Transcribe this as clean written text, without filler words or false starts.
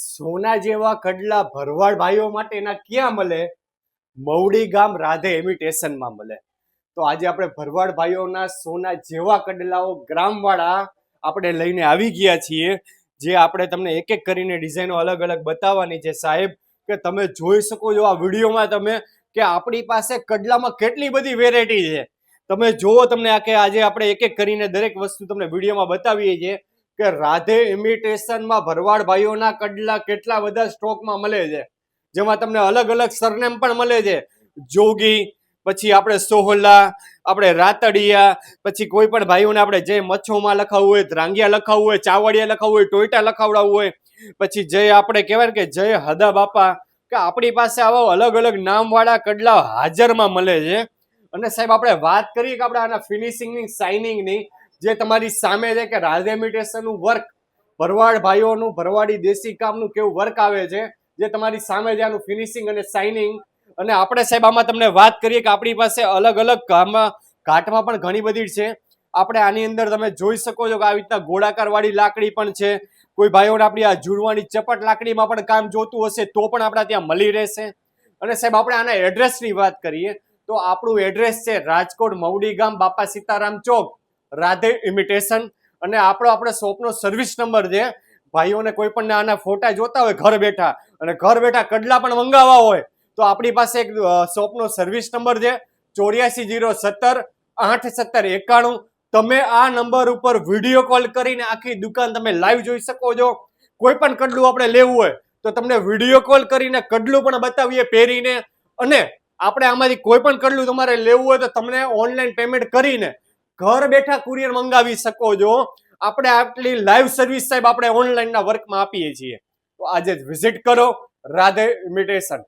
સોના જેવા કડલા ભરવાડ ભાઈઓ માટેના ક્યાં મળે? મવડી ગામ રાધે ઇમિટેશનમાં મળે. તો આજે આપણે ભરવાડ ભાઈઓના સોના જેવા કડલાઓ ગ્રામવાળા આપણે લઈને આવી ગયા છીએ, જે આપણે તમને એક એક કરીને ડિઝાઇનો અલગ અલગ બતાવવાની છે સાહેબ. કે તમે જોઈ શકો છો આ વિડીયોમાં તમે કે આપણી પાસે કડલામાં કેટલી બધી વેરાયટી છે. તમે જુઓ, તમને આ કે આજે આપણે એક એક કરીને દરેક વસ્તુ તમને વિડીયોમાં બતાવીએ છીએ કે રાધે ઇમિટેશનમાં ભરવાડ ભાઈઓના કડલા કેટલા બધા સ્ટોકમાં મળે છે, જેમાં તમને અલગ અલગ સરનેમ પણ મળે છે. જોગી, પછી આપણે સોહલા, આપણે રાતડિયા, પછી કોઈ પણ ભાઈઓને આપણે જય મચ્છોમાં લખાવવું હોય, ધ્રાંગિયા લખાવવું હોય, ચાવડિયા લખાવવું હોય, ટોયટા લખાવડાવવું હોય, પછી જય આપણે કહેવાય કે જય હદા બાપા, કે આપણી પાસે આવા અલગ અલગ નામવાળા કડલા હાજરમાં મળે છે. અને સાહેબ આપણે વાત કરીએ કે આપણે આના ફિનિશિંગની, શાઇનિંગની, જે તમારી સામે છે કે રાધે ઇમિટેશનનું વર્ક, ભરવાડ ભાઈઓનું ભરવાડી દેશી કામનું કેવું વર્ક આવે છે, જે તમારી સામે છે આનું ફિનિશિંગ અને શાઇનિંગ. અને આપણે સાહેબ આમાં તમને વાત કરીએ કે આપણી પાસે અલગ અલગ કામમાં ઘાટમાં પણ ઘણી બધી છે. આપણે આની અંદર તમે જોઈ શકો છો કે આવી રીતના ગોળાકાર વાળી લાકડી પણ છે. કોઈ ભાઈઓને આપણી આ જુડવાની ચપટ લાકડીમાં પણ કામ જોતું હશે તો પણ આપણા ત્યાં મળી રહેશે. અને સાહેબ આપણે આના એડ્રેસની વાત કરીએ તો આપણું એડ્રેસ છે રાજકોટ મવડી ગામ, બાપા સીતારામ ચોક, રાધે ઇમિટેશન. અને આપણે શોપનો સર્વિસ નંબર છે. ભાઈઓને કોઈ પણ આના ફોટા જોતા હોય ઘર બેઠા, અને ઘર બેઠા કડલા પણ મંગાવવા હોય તો આપણી પાસે એક શોપનો સર્વિસ નંબર છે 8407081791. તમે આ નંબર ઉપર વિડીયો કોલ કરીને આખી દુકાન તમે લાઈવ જોઈ શકો છો. કોઈ પણ કડલું આપણે લેવું હોય તો તમને વિડીયો કોલ કરીને કડલું પણ બતાવીએ પહેરીને. અને આપણે આમાંથી કોઈ પણ કડલું તમારે લેવું હોય તો તમને ઓનલાઈન પેમેન્ટ કરીને ઘર બેઠા કુરિયર મંગાવી શકો છો. આપણે આટલી લાઈવ સર્વિસ સાહેબ આપણે ઓનલાઈનના વર્કમાં આપીએ છીએ. તો આજે જ વિઝિટ કરો રાધે ઇમિટેશન.